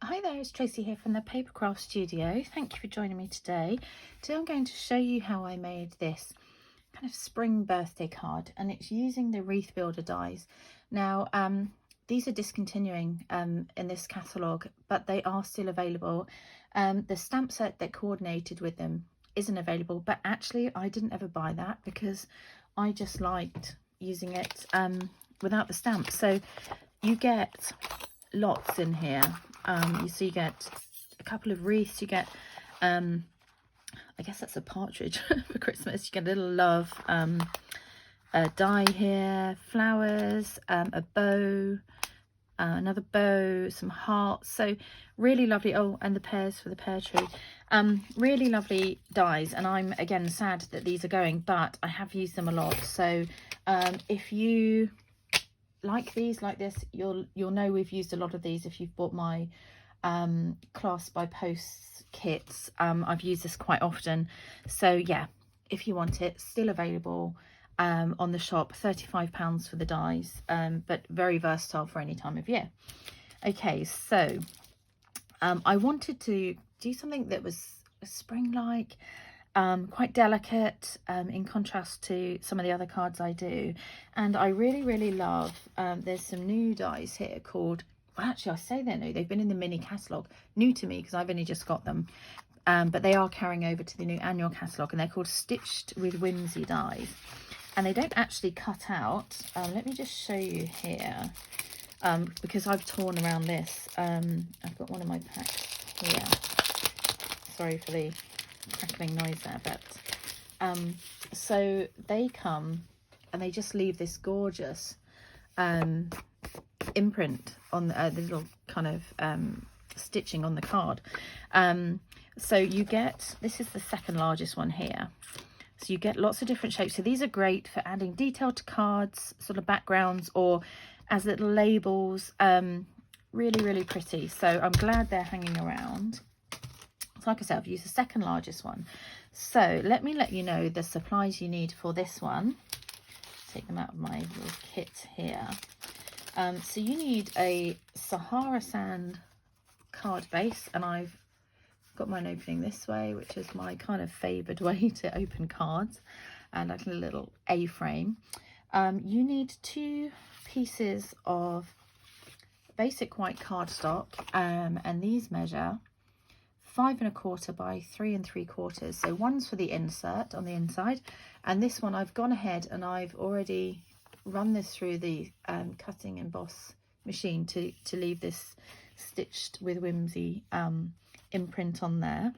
Hi there, it's Tracy here from the Papercraft Studio. Thank you for joining me today. Today I'm going to show you how I made this kind of spring birthday card, and it's using the Wreath Builder dies. Now, these are discontinuing in this catalogue, but they are still available. The stamp set that coordinated with them isn't available, but actually I didn't ever buy that because I just liked using it without the stamp. So you get lots in here. You get a couple of wreaths, you get I guess that's a partridge for Christmas, you get a little love, a die here, flowers, a bow, another bow, some hearts. So really lovely. Oh, and the pears for the pear tree. Really lovely dies, and I'm again sad that these are going, but I have used them a lot. So if you like these, like this, you'll know we've used a lot of these if you've bought my class by posts kits. I've used this quite often. So yeah, if you want it, still available on the shop. £35 for the dies, but very versatile for any time of year. Okay, so I wanted to do something that was spring-like, quite delicate, in contrast to some of the other cards I do. And I really love, there's some new dies here called, well, actually I say they're new, they've been in the mini catalogue, new to me because I've only just got them, but they are carrying over to the new annual catalogue, and they're called Stitched with Whimsy dies, and they don't actually cut out. Let me just show you here, because I've torn around this. I've got one of my packs here, sorry for the crackling noise there, but so they come and they just leave this gorgeous imprint on the little kind of stitching on the card. So you get, this is the second largest one here, so you get lots of different shapes. So these are great for adding detail to cards, sort of backgrounds, or as little labels. Really pretty. So I'm glad they're hanging around. Like I said, I've used the second largest one. So let me let you know the supplies you need for this one. Take them out of my little kit here. So you need a Sahara sand card base, and I've got mine opening this way, which is my kind of favoured way to open cards, and like a little A-frame. You need 2 pieces of basic white cardstock, and these measure 5 1/4 by 3 3/4. So one's for the insert on the inside, and this one I've gone ahead and I've already run this through the cutting emboss machine to leave this Stitched with Whimsy imprint on there.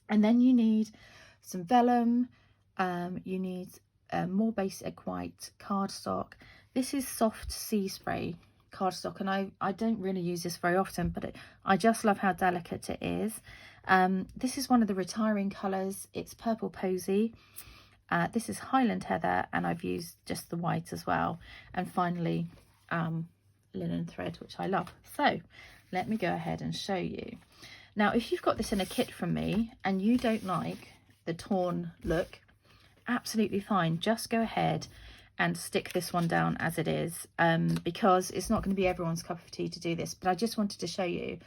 And then you need some vellum, you need more basic white cardstock. This is soft sea spray cardstock, and I don't really use this very often, but I just love how delicate it is. This is one of the retiring colours. It's Purple Posy. This is Highland Heather, and I've used just the white as well. And finally, linen thread, which I love. So let me go ahead and show you. Now, if you've got this in a kit from me and you don't like the torn look, absolutely fine. Just go ahead and stick this one down as it is, because it's not going to be everyone's cup of tea to do this, but I just wanted to show you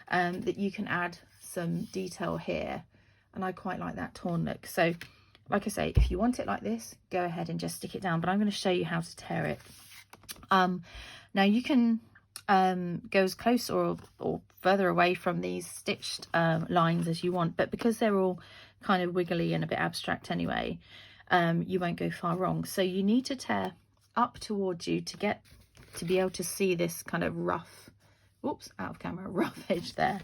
that you can add some detail here, and I quite like that torn look. So like I say, if you want it like this, go ahead and just stick it down, but I'm going to show you how to tear it. Now you can go as close or further away from these stitched lines as you want, but because they're all kind of wiggly and a bit abstract anyway, you won't go far wrong. So you need to tear up towards you to be able to see this kind of rough, oops, out of camera, rough edge there.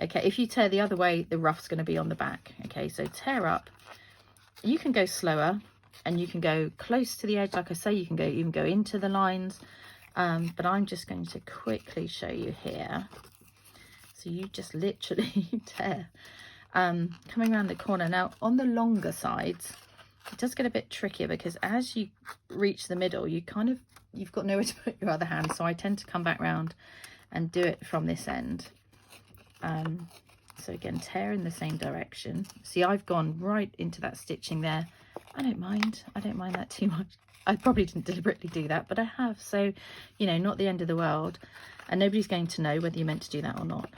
Okay, if you tear the other way, the rough's going to be on the back. Okay, so tear up. You can go slower and you can go close to the edge. Like I say, you can even go into the lines, but I'm just going to quickly show you here. So you just literally tear, coming around the corner. Now on the longer sides, it does get a bit trickier because as you reach the middle, you've got nowhere to put your other hand. So I tend to come back round and do it from this end. So again, tear in the same direction. See, I've gone right into that stitching there. I don't mind that too much. I probably didn't deliberately do that, but I have. So, you know, not the end of the world, and nobody's going to know whether you meant to do that or not.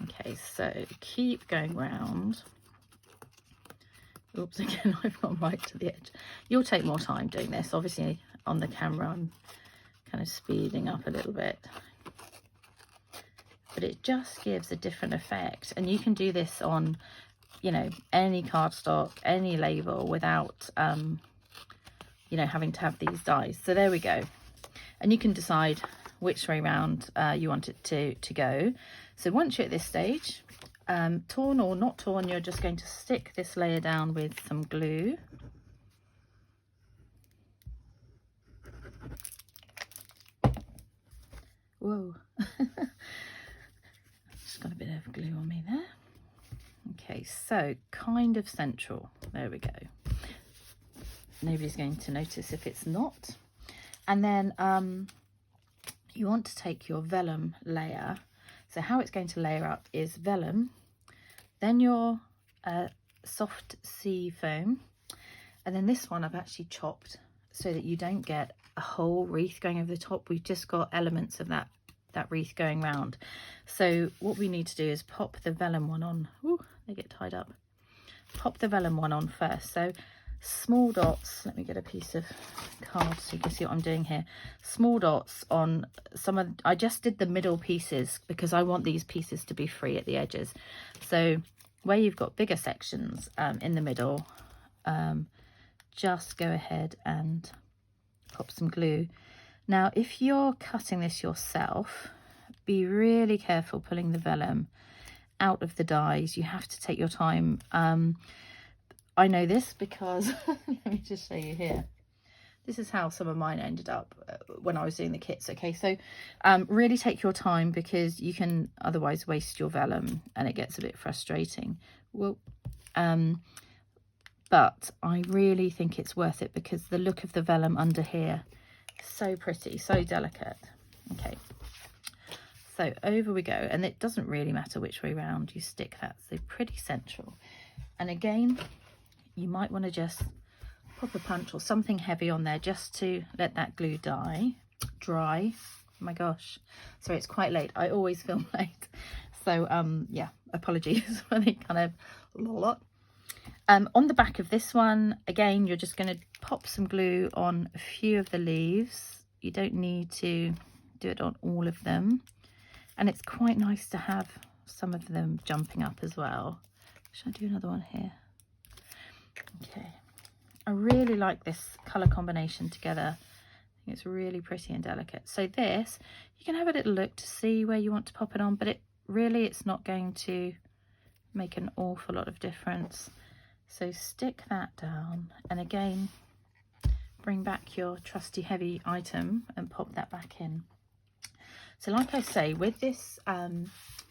Okay, so keep going round. Oops, again, I've gone right to the edge. You'll take more time doing this. Obviously, on the camera, I'm kind of speeding up a little bit. But it just gives a different effect. And you can do this on, you know, any cardstock, any label without, you know, having to have these dies. So there we go. And you can decide which way round you want it to go. So once you're at this stage, torn or not torn, you're just going to stick this layer down with some glue. Whoa. Just got a bit of glue on me there. Okay, so kind of central. There we go. Nobody's going to notice if it's not. And then you want to take your vellum layer. So how it's going to layer up is vellum, then your soft sea foam, and then this one I've actually chopped so that you don't get a whole wreath going over the top. We've just got elements of that wreath going round. So what we need to do is pop the vellum one on. Ooh, they get tied up. Pop the vellum one on first. So small dots, let me get a piece of card so you can see what I'm doing here. Small dots on some of, I just did the middle pieces because I want these pieces to be free at the edges. So where you've got bigger sections in the middle, just go ahead and pop some glue. Now if you're cutting this yourself, be really careful pulling the vellum out of the dies. You have to take your time. I know this because let me just show you here. This is how some of mine ended up when I was doing the kits. Okay, so really take your time because you can otherwise waste your vellum and it gets a bit frustrating. Well, but I really think it's worth it because the look of the vellum under here is so pretty, so delicate. Okay, so over we go, and it doesn't really matter which way round you stick that, so pretty central. And again, you might want to just pop a punch or something heavy on there just to let that glue dry. Oh my gosh, sorry, it's quite late. I always film late, so yeah, apologies for the kind of lot. On the back of this one, again, you're just going to pop some glue on a few of the leaves. You don't need to do it on all of them, and it's quite nice to have some of them jumping up as well. Should I do another one here? Okay, I really like this colour combination together. I think it's really pretty and delicate. So this, you can have a little look to see where you want to pop it on, but it's not going to make an awful lot of difference. So stick that down, and again, bring back your trusty heavy item and pop that back in. So like I say, with this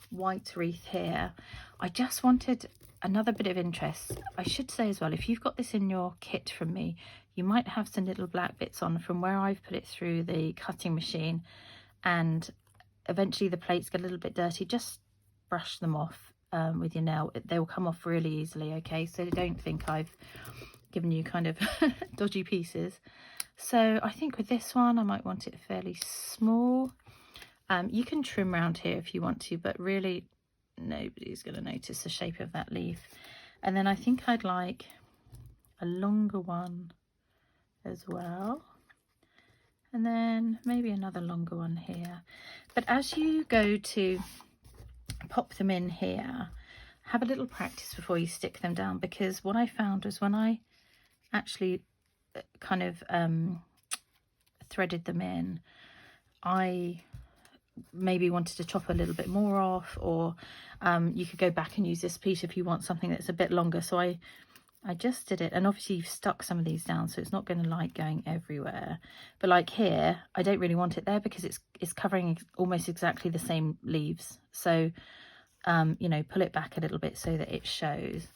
white wreath here, I just wanted another bit of interest. I should say as well, if you've got this in your kit from me, you might have some little black bits on from where I've put it through the cutting machine, and eventually the plates get a little bit dirty. Just brush them off with your nail. They will come off really easily, okay? So don't think I've given you kind of dodgy pieces. So I think with this one, I might want it fairly small. You can trim around here if you want to, but really nobody's going to notice the shape of that leaf. And then I think I'd like a longer one as well, and then maybe another longer one here. But as you go to pop them in here, have a little practice before you stick them down, because what I found was when I actually kind of threaded them in, I maybe wanted to chop a little bit more off, or you could go back and use this piece if you want something that's a bit longer. So I just did it, and obviously you've stuck some of these down, so it's not going to like going everywhere. But like here, I don't really want it there because it's covering almost exactly the same leaves. So you know, pull it back a little bit so that it shows.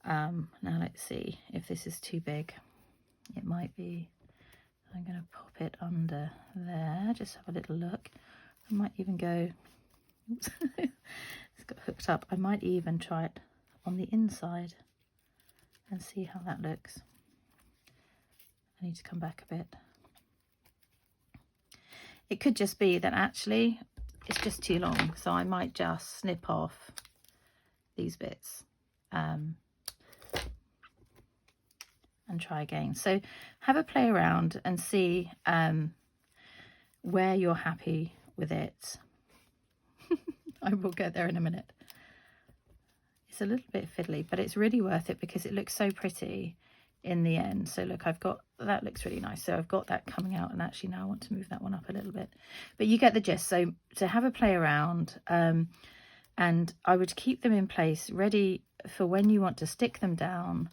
Now let's see if this is too big. It might be. I'm going to pop it under there, just have a little look. I might even go, oops, it's got hooked up. I might even try it on the inside and see how that looks. I need to come back a bit. It could just be that actually it's just too long, so I might just snip off these bits and try again. So have a play around and see where you're happy with it. I will get there in a minute. It's a little bit fiddly, but it's really worth it because it looks so pretty in the end. So look, I've got, that looks really nice. So I've got that coming out, and actually now I want to move that one up a little bit, but you get the gist. So to have a play around, and I would keep them in place ready for when you want to stick them down.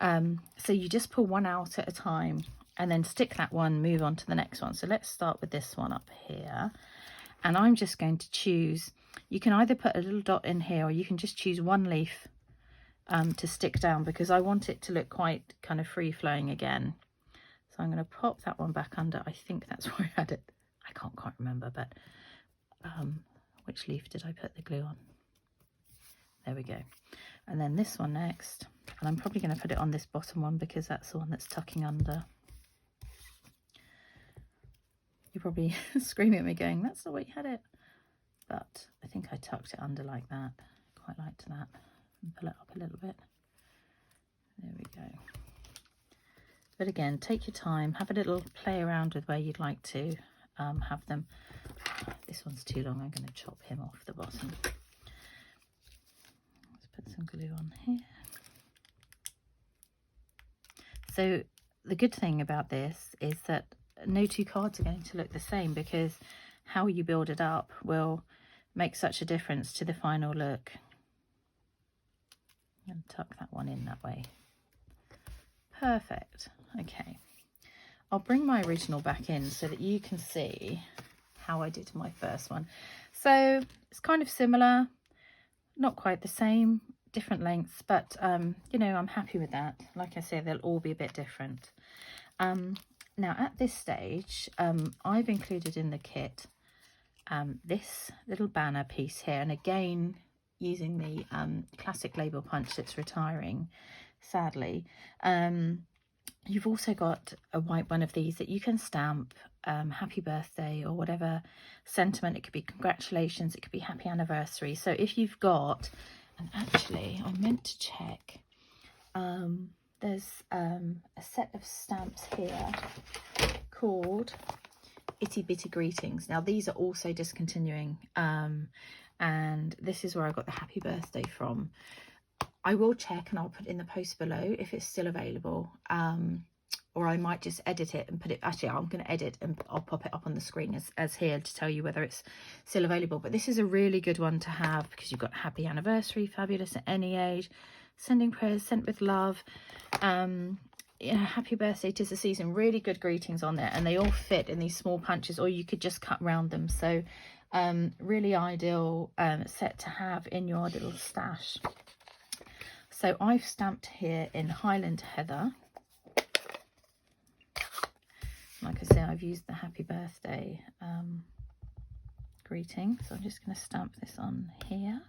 So you just pull one out at a time and then stick that one, move on to the next one. So let's start with this one up here, and I'm just going to choose, you can either put a little dot in here or you can just choose one leaf to stick down, because I want it to look quite kind of free flowing again. So I'm going to pop that one back under. I think that's where I had it. I can't quite remember, but which leaf did I put the glue on? There we go. And then this one next, and I'm probably going to put it on this bottom one because that's the one that's tucking under. You're probably screaming at me going, that's the way you had it. But I think I tucked it under like that. Quite liked that. And pull it up a little bit. There we go. But again, take your time, have a little play around with where you'd like to have them. This one's too long, I'm going to chop him off the bottom. Let's put some glue on here. So the good thing about this is that no two cards are going to look the same, because how you build it up will make such a difference to the final look. And tuck that one in that way. Perfect. Okay, I'll bring my original back in so that you can see how I did my first one. So it's kind of similar, not quite the same, different lengths, but you know, I'm happy with that. Like I say, they'll all be a bit different. Now at this stage, I've included in the kit this little banner piece here, and again using the classic label punch that's retiring, sadly. You've also got a white one of these that you can stamp happy birthday or whatever sentiment. It could be congratulations, it could be happy anniversary. So if you've got, and actually I meant to check, there's a set of stamps here called Itty Bitty Greetings. Now these are also discontinuing, and this is where I got the happy birthday from. I will check and I'll put in the post below if it's still available, or I might just edit it and put it, actually I'm going to edit and I'll pop it up on the screen as here to tell you whether it's still available. But this is a really good one to have because you've got happy anniversary, fabulous at any age, sending prayers sent with love, you know, happy birthday, 'tis the season, really good greetings on there, and they all fit in these small punches, or you could just cut around them. So really ideal set to have in your little stash. So I've stamped here in Highland Heather. Like I say, I've used the happy birthday greeting, so I'm just going to stamp this on here.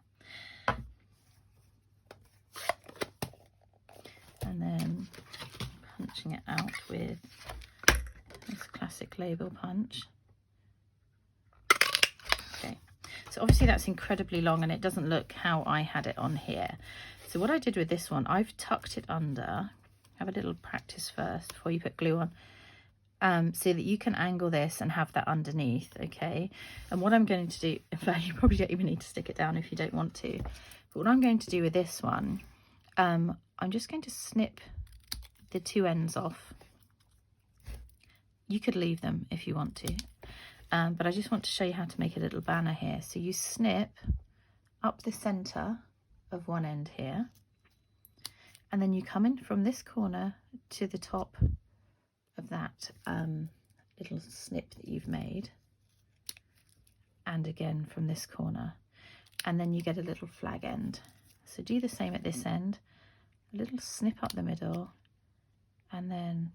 And then punching it out with this classic label punch. Okay, so obviously that's incredibly long and it doesn't look how I had it on here. So what I did with this one, I've tucked it under. Have a little practice first before you put glue on, so that you can angle this and have that underneath. Okay, and what I'm going to do, in fact you probably don't even need to stick it down if you don't want to, but what I'm going to do with this one, I'm just going to snip the two ends off. You could leave them if you want to, but I just want to show you how to make a little banner here. So you snip up the center of one end here, and then you come in from this corner to the top of that little snip that you've made, and again from this corner, and then you get a little flag end. So do the same at this end, a little snip up the middle, and then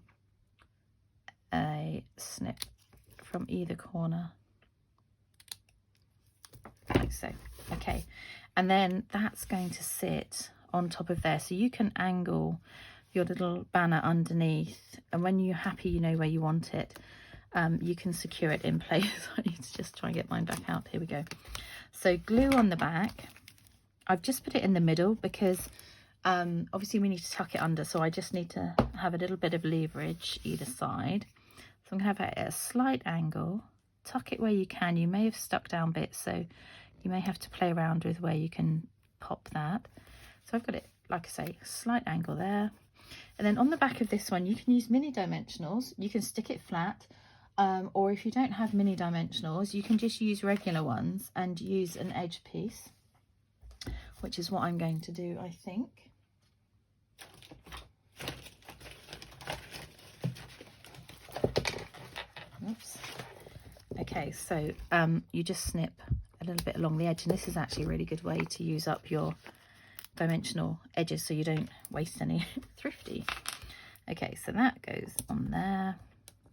a snip from either corner like so. Okay, and then that's going to sit on top of there, so you can angle your little banner underneath, and when you're happy, you know where you want it. you can secure it in place. I need to just try and get mine back out. Here we go. So glue on the back. I've just put it in the middle because obviously we need to tuck it under, so I just need to have a little bit of leverage either side. So I'm going to have it at a slight angle. Tuck it where you can. You may have stuck down bits, so you may have to play around with where you can pop that. So I've got it, like I say, slight angle there. And then on the back of this one, you can use mini dimensionals. You can stick it flat, or if you don't have mini dimensionals, you can just use regular ones and use an edge piece, which is what I'm going to do, I think. Oops. Okay, so you just snip a little bit along the edge, and this is actually a really good way to use up your dimensional edges so you don't waste any. Thrifty. Okay, so that goes on there.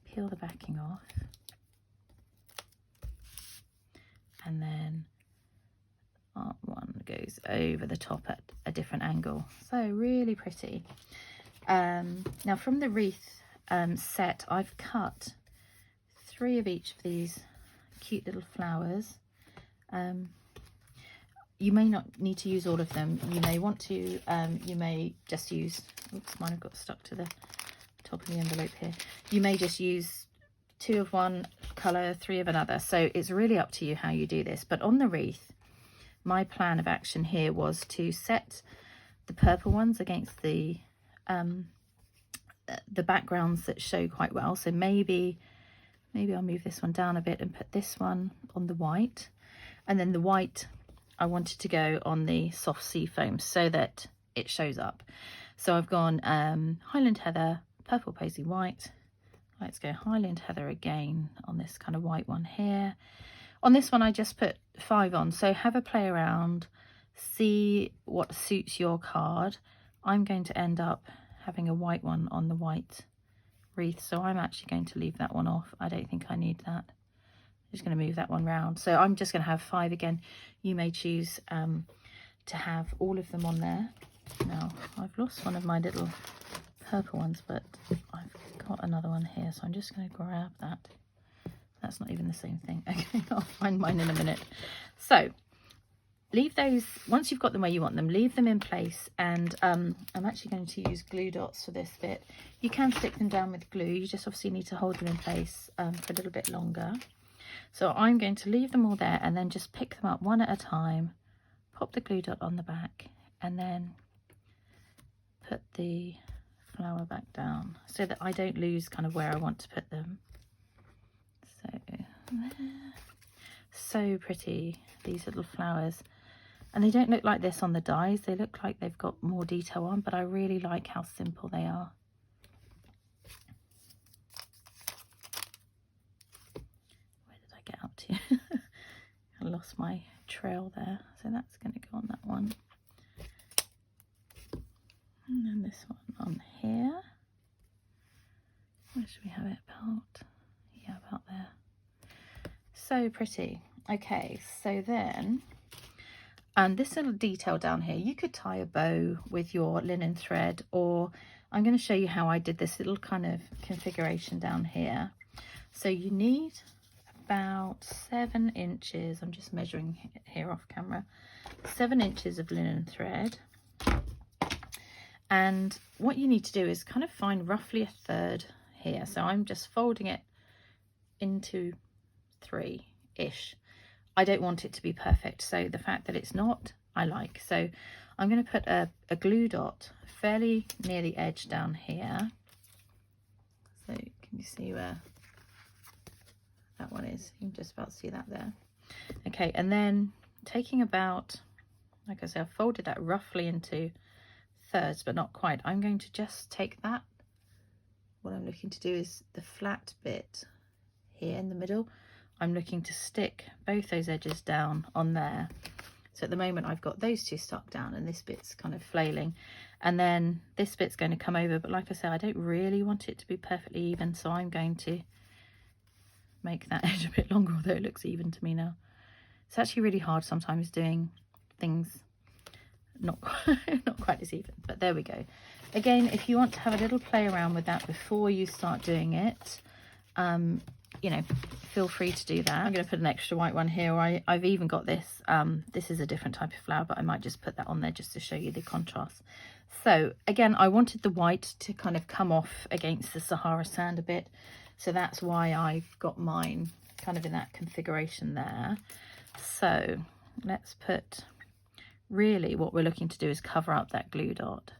Peel the backing off, and then part one goes over the top at a different angle. So really pretty. Now from the wreath set, I've cut 3 of each of these cute little flowers. You may not need to use all of them. You may want to, you may just use, oops, mine have got stuck to the top of the envelope here. You may just use 2 of one colour, 3 of another. So it's really up to you how you do this. But on the wreath, my plan of action here was to set the purple ones against the backgrounds that show quite well. So maybe I'll move this one down a bit and put this one on the white. And then the white, I wanted to go on the soft sea foam so that it shows up. So I've gone Highland Heather, purple paisley white. Let's go Highland Heather again on this kind of white one here. On this one, I just put 5 on. So have a play around, see what suits your card. I'm going to end up having a white one on the white wreath, so I'm actually going to leave that one off. I don't think I need that. I'm just going to move that one round. So I'm just going to have 5 again. You may choose to have all of them on there. Now I've lost one of my little purple ones, but I've got another one here, so I'm just going to grab that. That's not even the same thing. Okay, I'll find mine in a minute. So leave those, once you've got them where you want them, leave them in place. And I'm actually going to use glue dots for this bit. You can stick them down with glue. You just obviously need to hold them in place for a little bit longer. So I'm going to leave them all there and then just pick them up one at a time, pop the glue dot on the back, and then put the flower back down so that I don't lose kind of where I want to put them. So there. So pretty, these little flowers. And they don't look like this on the dies. They look like they've got more detail on, but I really like how simple they are. Where did I get up to? I lost my trail there. So that's going to go on that one. And then this one on here. Where should we have it? About, yeah, about there. So pretty. Okay, so then, and this little detail down here, you could tie a bow with your linen thread, or I'm going to show you how I did this little kind of configuration down here. So you need about 7 inches, I'm just measuring here off camera, 7 inches of linen thread. And what you need to do is kind of find roughly a third here. So I'm just folding it into 3-ish. I don't want it to be perfect, so the fact that it's not, I like. So I'm going to put a glue dot fairly near the edge down here. So can you see where that one is? You can just about see that there. Okay, and then taking about, like I said, I've folded that roughly into thirds, but not quite. I'm going to just take that. What I'm looking to do is the flat bit here in the middle. I'm looking to stick both those edges down on there. So at the moment I've got those 2 stuck down and this bit's kind of flailing, and then this bit's going to come over, but like I said, I don't really want it to be perfectly even, so I'm going to make that edge a bit longer, although it looks even to me now. It's actually really hard sometimes doing things not quite as even, but there we go. Again, if you want to have a little play around with that before you start doing it, you know, feel free to do that. I'm going to put an extra white one here. I've even got this. This is a different type of flower, but I might just put that on there just to show you the contrast. So again, I wanted the white to kind of come off against the Sahara sand a bit. So that's why I've got mine kind of in that configuration there. So let's put, really what we're looking to do is cover up that glue dot.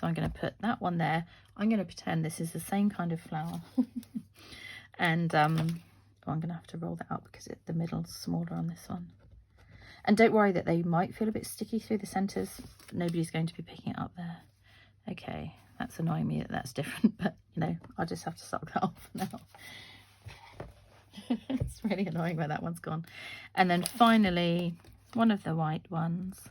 So I'm going to put that one there. I'm going to pretend this is the same kind of flower. And oh, I'm going to have to roll that up because the middle's smaller on this one. And don't worry that they might feel a bit sticky through the centres. Nobody's going to be picking it up there. Okay, that's annoying me that that's different, but you know, I'll just have to suck that off now. It's really annoying where that one's gone. And then finally, one of the white ones.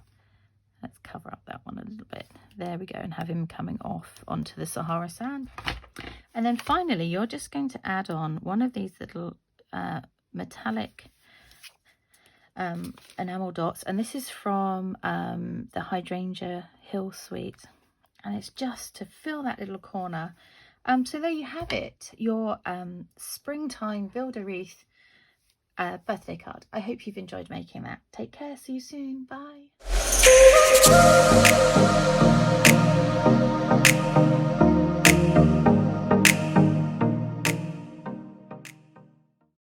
Let's cover up that one a little bit. There we go, and have him coming off onto the Sahara sand. And then finally, you're just going to add on one of these little metallic enamel dots. And this is from the Hydrangea Hill Suite. And it's just to fill that little corner. So there you have it, your springtime Build a Wreath birthday card. I hope you've enjoyed making that. Take care, see you soon, bye.